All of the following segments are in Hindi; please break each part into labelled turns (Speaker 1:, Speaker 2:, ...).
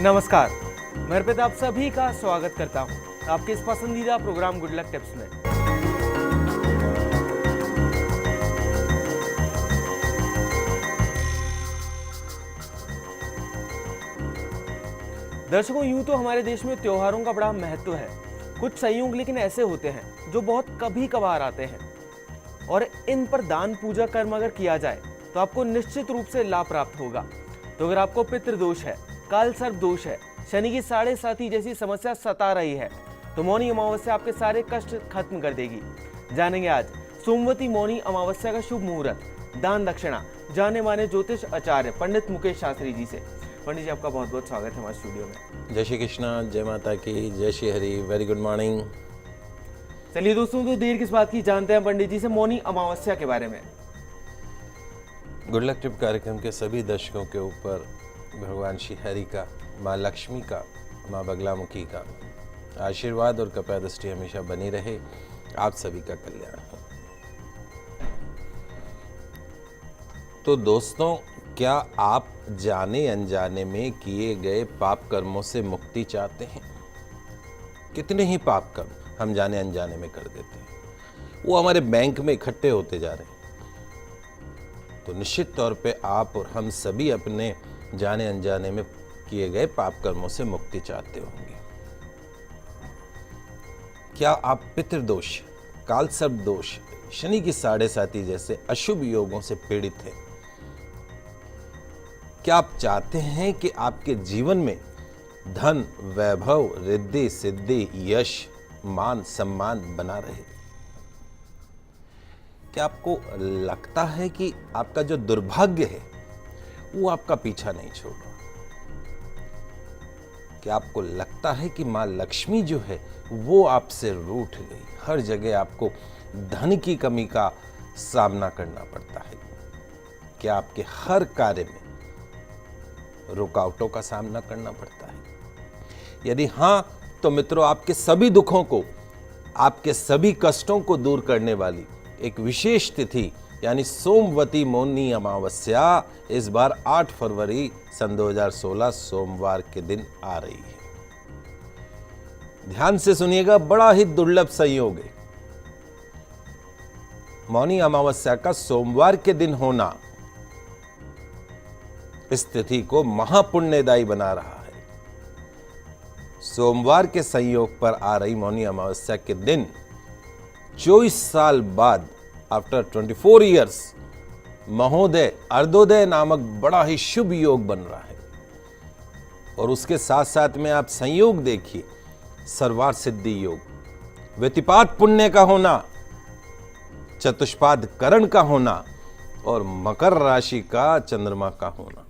Speaker 1: नमस्कार, मैं अर्पित आप सभी का स्वागत करता हूं आपके इस पसंदीदा प्रोग्राम गुड लक टिप्स में। दर्शकों, यूं तो हमारे देश में त्योहारों का बड़ा महत्व है। कुछ संयोग लेकिन ऐसे होते हैं जो बहुत कभी कभार आते हैं और इन पर दान पूजा कर्म अगर किया जाए तो आपको निश्चित रूप से लाभ प्राप्त होगा। तो अगर आपको पितृदोष है, काल सर्प दोष है, शनि की 7.5 जैसी समस्या सता रही है तो मौनी अमावस्या आपके सारे कष्ट खत्म कर देगी। जानेंगे आज सोमवती मौनी अमावस्या का शुभ मुहूर्त, दान दक्षिणा, जाने माने ज्योतिष आचार्य पंडित मुकेश शास्त्री जी से। पंडित जी, आपका बहुत बहुत स्वागत है हमारे स्टूडियो में।
Speaker 2: जय श्री कृष्णा, जय माता की, जय Shri Hari, very good morning.
Speaker 1: चलिए दोस्तों, तो देर किस बात की, जानते हैं पंडित जी से मौनी अमावस्या के बारे में।
Speaker 2: गुड लक टिप कार्यक्रम के सभी दर्शकों के ऊपर भगवान श्री हरि का, माँ लक्ष्मी का, माँ बगलामुखी का आशीर्वाद और कृपा दृष्टि हमेशा बनी रहे। आप सभी का कल्याण हो। तो दोस्तों, क्या आप जाने अनजाने में किए गए पाप कर्मों से मुक्ति चाहते हैं? कितने ही पाप कर्म हम जाने अनजाने में कर देते हैं, वो हमारे बैंक में इकट्ठे होते जा रहे हैं। तो निश्चित तौर पे आप और हम सभी अपने जाने अनजाने में किए गए पाप कर्मों से मुक्ति चाहते होंगे। क्या आप पितृदोष, काल सर्प दोष, शनि की 7.5 जैसे अशुभ योगों से पीड़ित हैं? क्या आप चाहते हैं कि आपके जीवन में धन, वैभव, रिद्धि, सिद्धि, यश, मान, सम्मान बना रहे? क्या आपको लगता है कि आपका जो दुर्भाग्य है वो आपका पीछा नहीं छोड़ रहा? क्या आपको लगता है कि मां लक्ष्मी जो है वो आपसे रूठ गई? हर जगह आपको धन की कमी का सामना करना पड़ता है? क्या आपके हर कार्य में रुकावटों का सामना करना पड़ता है? यदि हां, तो मित्रों, आपके सभी दुखों को, आपके सभी कष्टों को दूर करने वाली एक विशेष तिथि यानी सोमवती मौनी अमावस्या इस बार 8 फरवरी सन 2016 सोमवार के दिन आ रही है। ध्यान से सुनिएगा, बड़ा ही दुर्लभ संयोग है। मौनी अमावस्या का सोमवार के दिन होना इस तिथि को महापुण्यदायी बना रहा है। सोमवार के संयोग पर आ रही मौनी अमावस्या के दिन 24 साल बाद, आफ्टर 24 ईयर्स, महोदय अर्धोदय नामक बड़ा ही शुभ योग बन रहा है। और उसके साथ साथ में आप संयोग देखिए, सर्वार्थ सिद्धि योग, व्यतिपात पुण्य का होना, चतुष्पाद करण का होना और मकर राशि का चंद्रमा का होना।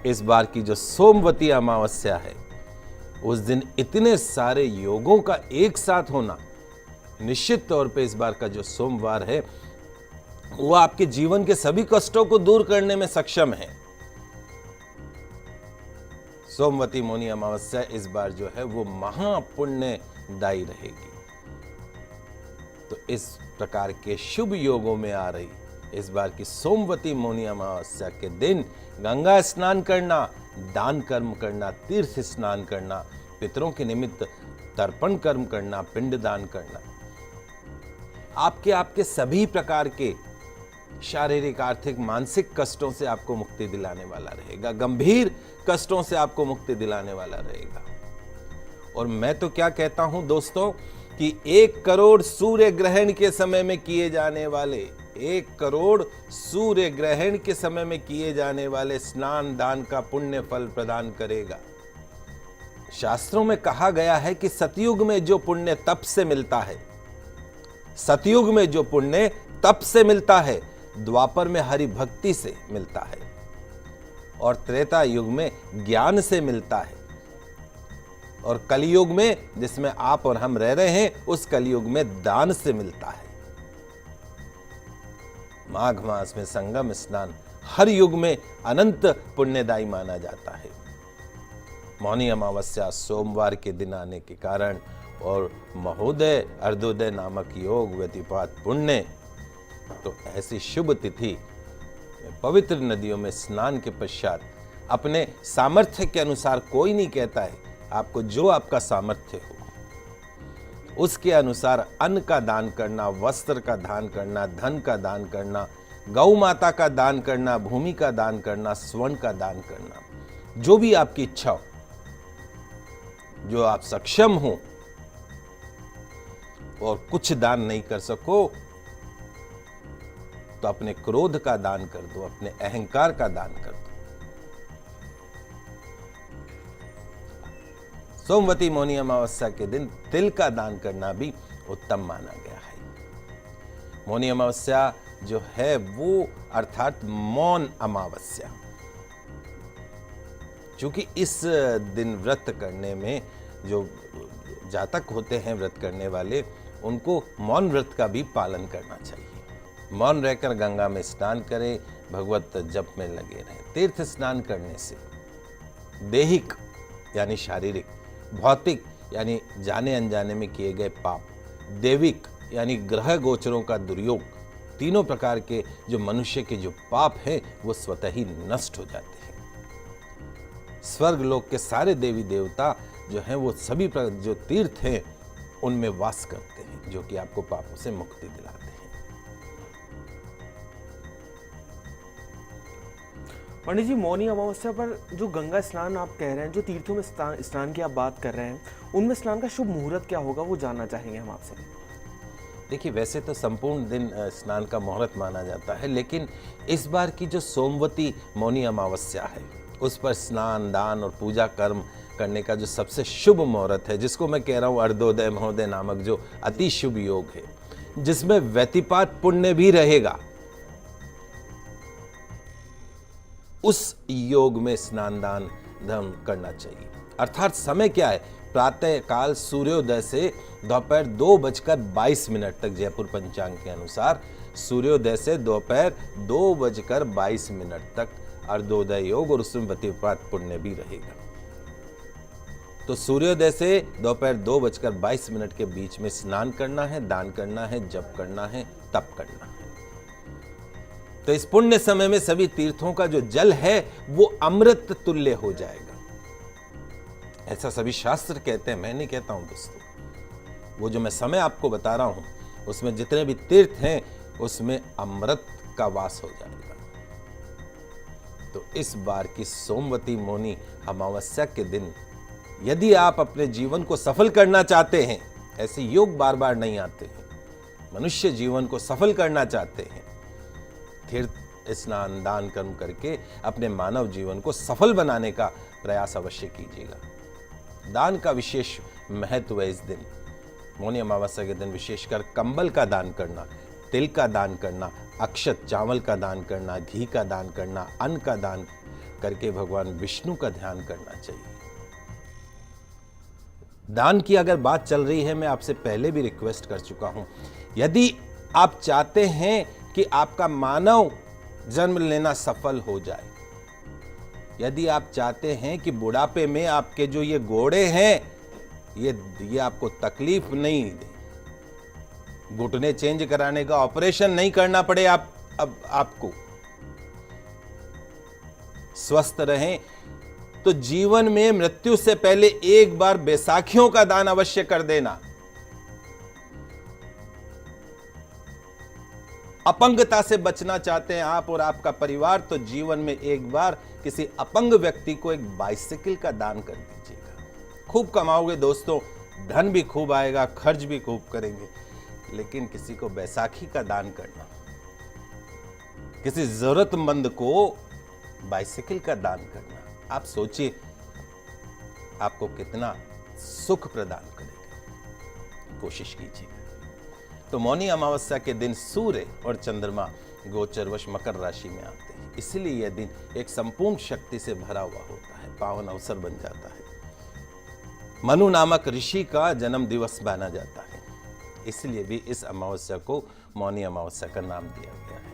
Speaker 2: इस बार की जो सोमवती अमावस्या है उस दिन इतने सारे योगों का एक साथ होना, निश्चित तौर पे इस बार का जो सोमवार है वो आपके जीवन के सभी कष्टों को दूर करने में सक्षम है। सोमवती मौनी अमावस्या इस बार जो है वो महापुण्यदायी रहेगी। तो इस प्रकार के शुभ योगों में आ रही इस बार की सोमवती मौनी अमावस्या के दिन गंगा स्नान करना, दान कर्म करना, तीर्थ स्नान करना, पितरों के निमित्त तर्पण कर्म करना, पिंड दान करना, आपके सभी प्रकार के शारीरिक, आर्थिक, मानसिक कष्टों से आपको मुक्ति दिलाने वाला रहेगा। गंभीर कष्टों से आपको मुक्ति दिलाने वाला रहेगा। और मैं तो क्या कहता हूं दोस्तों कि 1 करोड़ सूर्य ग्रहण के समय में किए जाने वाले 1 करोड़ सूर्य ग्रहण के समय में किए जाने वाले स्नान दान का पुण्य फल प्रदान करेगा। शास्त्रों में कहा गया है कि सतयुग में जो पुण्य तप से मिलता है, सतयुग में जो पुण्य तप से मिलता है, द्वापर में हरि भक्ति से मिलता है और त्रेता युग में ज्ञान से मिलता है और कलयुग में, जिसमें आप और हम रह रहे हैं, उस कलयुग में दान से मिलता है। माघ मास में संगम स्नान हर युग में अनंत पुण्यदायी माना जाता है। मौनी अमावस्या सोमवार के दिन आने के कारण और महोदय अर्धोदय नामक योग, व्यतिपात पुण्य, तो ऐसी शुभ तिथि पवित्र नदियों में स्नान के पश्चात अपने सामर्थ्य के अनुसार कोई नहीं कहता है, आपको जो आपका सामर्थ्य हो उसके अनुसार अन्न का दान करना, वस्त्र का दान करना, धन का दान करना, गौ माता का दान करना, भूमि का दान करना, स्वर्ण का दान करना, जो भी आपकी इच्छा हो, जो आप सक्षम हो और कुछ दान नहीं कर सको तो अपने क्रोध का दान कर दो, अपने अहंकार का दान कर दो। सोमवती मौनी अमावस्या के दिन तिल का दान करना भी उत्तम माना गया है। मौनी अमावस्या जो है वो अर्थात मौन अमावस्या, क्योंकि इस दिन व्रत करने में जो जातक होते हैं व्रत करने वाले, उनको मौन व्रत का भी पालन करना चाहिए। मौन रहकर गंगा में स्नान करें, भगवत जप में लगे रहें। तीर्थ स्नान करने से दैहिक यानी शारीरिक, भौतिक यानी जाने अनजाने में किए गए पाप, दैविक यानी ग्रह गोचरों का दुर्योग, तीनों प्रकार के जो मनुष्य के जो पाप हैं वो स्वतः ही नष्ट हो जाते हैं। स्वर्ग लोक के सारे देवी देवता जो हैं वो सभी जो तीर्थ हैं उनमें वास करते हैं, जो कि आपको पापों से मुक्ति दिलाते हैं।
Speaker 1: पंडित जी, मौनी अमावस्या पर जो गंगा स्नान आप कह रहे हैं, जो तीर्थों में स्नान की आप बात कर रहे हैं, उनमें स्नान का शुभ मुहूर्त क्या होगा, वो जानना चाहेंगे हम आपसे।
Speaker 2: देखिए, वैसे तो संपूर्ण दिन स्नान का मुहूर्त माना जाता है, लेकिन इस बार की जो सोमवती मौनी अमावस्या है उस पर स्नान, दान और पूजा कर्म करने का जो सबसे शुभ मुहूर्त है, जिसको मैं कह रहा हूँ अर्धोदय महोदय नामक जो अति शुभ योग है, जिसमें व्यतिपात पुण्य भी रहेगा, उस योग में स्नान दान धर्म करना चाहिए। अर्थात समय क्या है? प्रातः काल सूर्योदय से दोपहर 2:22 तक, जयपुर पंचांग के अनुसार सूर्योदय से दोपहर 2:22 तक अर्धोदय योग, और उसमें व्यतिपात पुण्य भी रहेगा। तो सूर्योदय से दोपहर 2:22 के बीच में स्नान करना है, दान करना है, जप करना है, तप करना है। तो इस पुण्य समय में सभी तीर्थों का जो जल है वो अमृत तुल्य हो जाएगा, ऐसा सभी शास्त्र कहते हैं, मैं नहीं कहता हूं दोस्तों। वो जो मैं समय आपको बता रहा हूं उसमें जितने भी तीर्थ हैं उसमें अमृत का वास हो जाएगा। तो इस बार की सोमवती मौनी अमावस्या के दिन यदि आप अपने जीवन को सफल करना चाहते हैं, ऐसे योग बार बार नहीं आते हैं, मनुष्य जीवन को सफल करना चाहते हैं, तीर्थ स्नान दान कर्म करके अपने मानव जीवन को सफल बनाने का प्रयास अवश्य कीजिएगा। दान का विशेष महत्व है। इस दिन मौनी अमावस्या के दिन विशेषकर कंबल का दान करना, तिल का दान करना, अक्षत चावल का दान करना, घी का दान करना, अन्न का दान करके भगवान विष्णु का ध्यान करना चाहिए। दान की अगर बात चल रही है, मैं आपसे पहले भी रिक्वेस्ट कर चुका हूं, यदि आप चाहते हैं कि आपका मानव जन्म लेना सफल हो जाए, यदि आप चाहते हैं कि बुढ़ापे में आपके जो ये घोड़े हैं ये आपको तकलीफ नहीं दे, घुटने चेंज कराने का ऑपरेशन नहीं करना पड़े, अब आपको स्वस्थ रहें, तो जीवन में मृत्यु से पहले एक बार बैसाखियों का दान अवश्य कर देना। अपंगता से बचना चाहते हैं आप और आपका परिवार, तो जीवन में एक बार किसी अपंग व्यक्ति को एक बाइसिकल का दान कर दीजिएगा। खूब कमाओगे दोस्तों, धन भी खूब आएगा, खर्च भी खूब करेंगे, लेकिन किसी को बैसाखी का दान करना, किसी जरूरतमंद को बाइसिकल का दान करना, आप सोचिए आपको कितना सुख प्रदान करेगा। कोशिश कीजिएगा। तो मौनी अमावस्या के दिन सूर्य और चंद्रमा गोचरवश मकर राशि में आते हैं, इसलिए यह दिन एक संपूर्ण शक्ति से भरा हुआ होता है, पावन अवसर बन जाता है। मनु नामक ऋषि का जन्म दिवस माना जाता है, इसलिए भी इस अमावस्या को मौनी अमावस्या का नाम दिया गया है।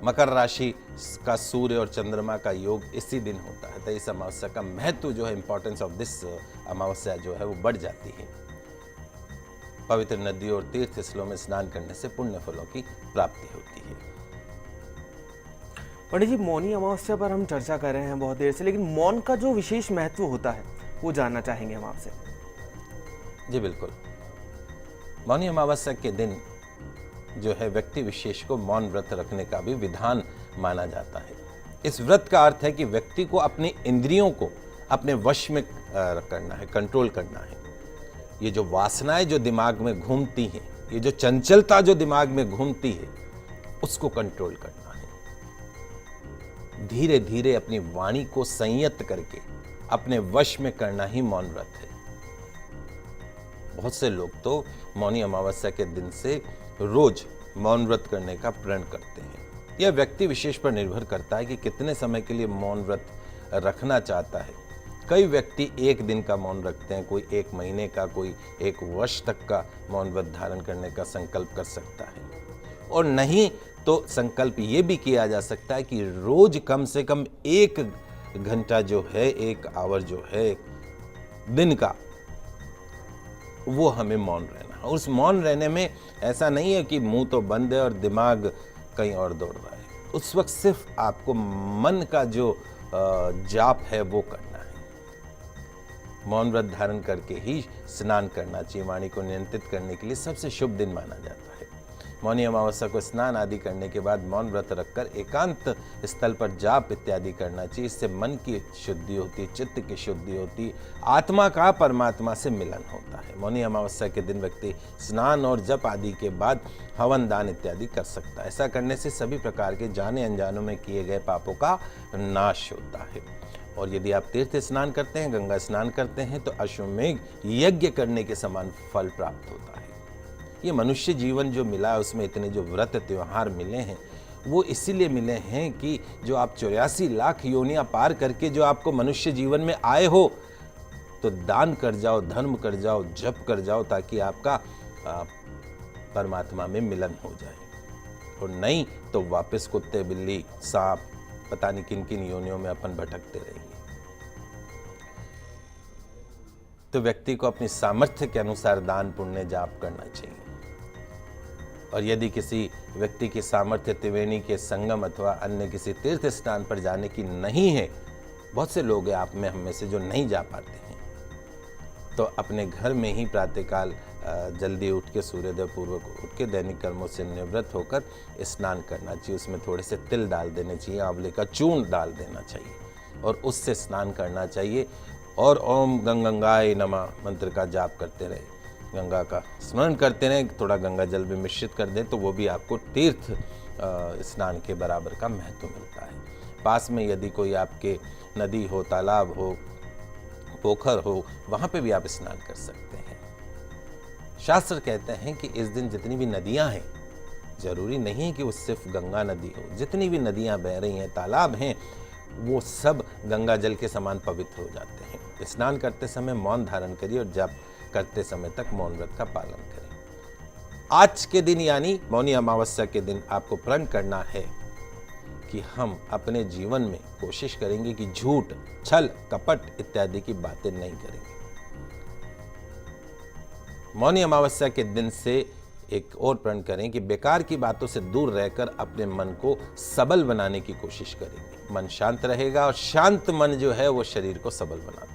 Speaker 2: मकर राशि का सूर्य और चंद्रमा का योग इसी दिन होता है, तो इस अमावस्या का महत्व जो है, इंपॉर्टेंस ऑफ दिस अमावस्या जो है वो बढ़ जाती है। पवित्र नदियों और तीर्थ स्थलों में स्नान करने से पुण्य फलों की प्राप्ति होती है।
Speaker 1: पंडित जी, मौनी अमावस्या पर हम चर्चा कर रहे हैं बहुत देर से, लेकिन मौन का जो विशेष महत्व होता है वो जानना चाहेंगे हम आपसे।
Speaker 2: जी बिल्कुल। मौनी अमावस्या के दिन जो है व्यक्ति विशेष को मौन व्रत रखने का भी विधान माना जाता है। इस व्रत का अर्थ है कि व्यक्ति को अपनी इंद्रियों को अपने वश में करना है, कंट्रोल करना है। ये जो वासनाएं जो दिमाग में घूमती हैं, ये जो चंचलता जो दिमाग में घूमती है, उसको कंट्रोल करना है। धीरे धीरे अपनी वाणी को संयत करके अपने वश में करना ही मौन व्रत है। बहुत से लोग तो मौनी अमावस्या के दिन से रोज मौन व्रत करने का प्रण करते हैं। यह व्यक्ति विशेष पर निर्भर करता है कि कितने समय के लिए मौन व्रत रखना चाहता है। कई व्यक्ति एक दिन का मौन रखते हैं, कोई 1 महीने का, कोई 1 वर्ष तक का मौन व्रत धारण करने का संकल्प कर सकता है। और नहीं तो संकल्प ये भी किया जा सकता है कि रोज कम से कम 1 घंटा जो है, 1 आवर जो है दिन का, वो हमें मौन रहना। और उस मौन रहने में ऐसा नहीं है कि मुंह तो बंद है और दिमाग कहीं और दौड़ रहा है। उस वक्त सिर्फ आपको मन का जो जाप है वो करना है। मौन व्रत धारण करके ही स्नान करना चाहिए। वाणी को नियंत्रित करने के लिए सबसे शुभ दिन माना जाता है। मौनी अमावस्या को स्नान आदि करने के बाद मौन व्रत रखकर एकांत स्थल पर जाप इत्यादि करना चाहिए। इससे मन की शुद्धि होती, चित्त की शुद्धि होती, आत्मा का परमात्मा से मिलन होता है। मौनी अमावस्या के दिन व्यक्ति स्नान और जप आदि के बाद हवन दान इत्यादि कर सकता है। ऐसा करने से सभी प्रकार के जाने अनजानों में किए गए पापों का नाश होता है। और यदि आप तीर्थ स्नान करते हैं, गंगा स्नान करते हैं, तो अश्वमेघ यज्ञ करने के समान फल प्राप्त होता है। ये मनुष्य जीवन जो मिला है, उसमें इतने जो व्रत त्योहार मिले हैं, वो इसीलिए मिले हैं कि जो आप 84 लाख योनियां पार करके जो आपको मनुष्य जीवन में आए हो, तो दान कर जाओ, धर्म कर जाओ, जप कर जाओ, ताकि आपका परमात्मा में मिलन हो जाए। और नहीं तो वापस कुत्ते, बिल्ली, सांप, पता नहीं किन किन योनियों में अपन भटकते रहेंगे। तो व्यक्ति को अपनी सामर्थ्य के अनुसार दान पुण्य जाप करना चाहिए। और यदि किसी व्यक्ति की सामर्थ्य त्रिवेणी के संगम अथवा अन्य किसी तीर्थ स्थान पर जाने की नहीं है, बहुत से लोग हैं आप में, हम में से, जो नहीं जा पाते हैं, तो अपने घर में ही प्रातःकाल जल्दी उठ के, सूर्योदय पूर्वक उठ के दैनिक कर्मों से निवृत्त होकर स्नान करना चाहिए। उसमें थोड़े से तिल डाल देने चाहिए, आंवले का चूर्ण डाल देना चाहिए और उससे स्नान करना चाहिए। और ओम गंगाय नमः मंत्र का जाप करते रहे, गंगा का स्मरण करते रहें। थोड़ा गंगा जल भी मिश्रित कर दें तो वो भी आपको तीर्थ स्नान के बराबर का महत्व मिलता है। पास में यदि कोई आपके नदी हो, तालाब हो, पोखर हो, वहाँ पे भी आप स्नान कर सकते हैं। शास्त्र कहते हैं कि इस दिन जितनी भी नदियाँ हैं, जरूरी नहीं है कि वो सिर्फ गंगा नदी हो, जितनी भी नदियाँ बह रही हैं, तालाब हैं, वो सब गंगा जल के समान पवित्र हो जाते हैं। स्नान करते समय मौन धारण करिए और जप करते समय तक मौन व्रत का पालन करें। आज के दिन यानी मौनी अमावस्या के दिन आपको प्रण करना है कि हम अपने जीवन में कोशिश करेंगे कि झूठ, छल, कपट इत्यादि की बातें नहीं करेंगे। मौनी अमावस्या के दिन से एक और प्रण करें कि बेकार की बातों से दूर रहकर अपने मन को सबल बनाने की कोशिश करेंगे। मन शांत रहेगा और शांत मन जो है वो शरीर को सबल बनाता है।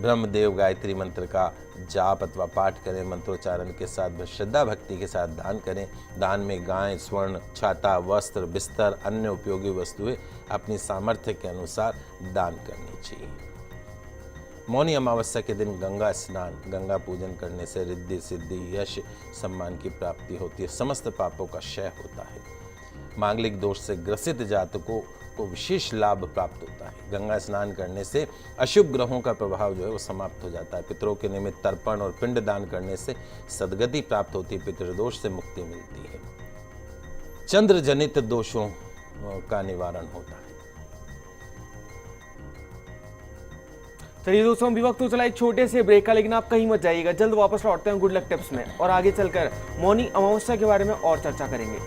Speaker 2: ब्रह्मदेव गायत्री मंत्र का जाप अथवा पाठ करें, मंत्रोच्चारण के साथ श्रद्धा भक्ति के साथ दान करें। दान में गाय, स्वर्ण, छाता, वस्त्र, बिस्तर, अन्य उपयोगी वस्तुएं अपनी सामर्थ्य के अनुसार दान करनी चाहिए। मौनी अमावस्या के दिन गंगा स्नान, गंगा पूजन करने से रिद्धि, सिद्धि, यश, सम्मान की प्राप्ति होती है। समस्त पापों का क्षय होता है। मांगलिक दोष से ग्रसित जातकों को विशेष लाभ प्राप्त होता है। गंगा स्नान करने से अशुभ ग्रहों का प्रभाव जो है वो समाप्त हो जाता है। पितरों के निमित्त तर्पण और पिंड दान करने से सद्गति प्राप्त होती है, पितृदोष से मुक्ति मिलती है। चंद्र जनित दोषों का निवारण होता है।
Speaker 1: चलिए दोस्तों, अभी वक्त तो चला एक छोटे से ब्रेक का, लेकिन आप कहीं मत जाइएगा, जल्द वापस लौटते हैं गुड लक टिप्स में और आगे चलकर मौनी अमावस्या के बारे में और चर्चा करेंगे।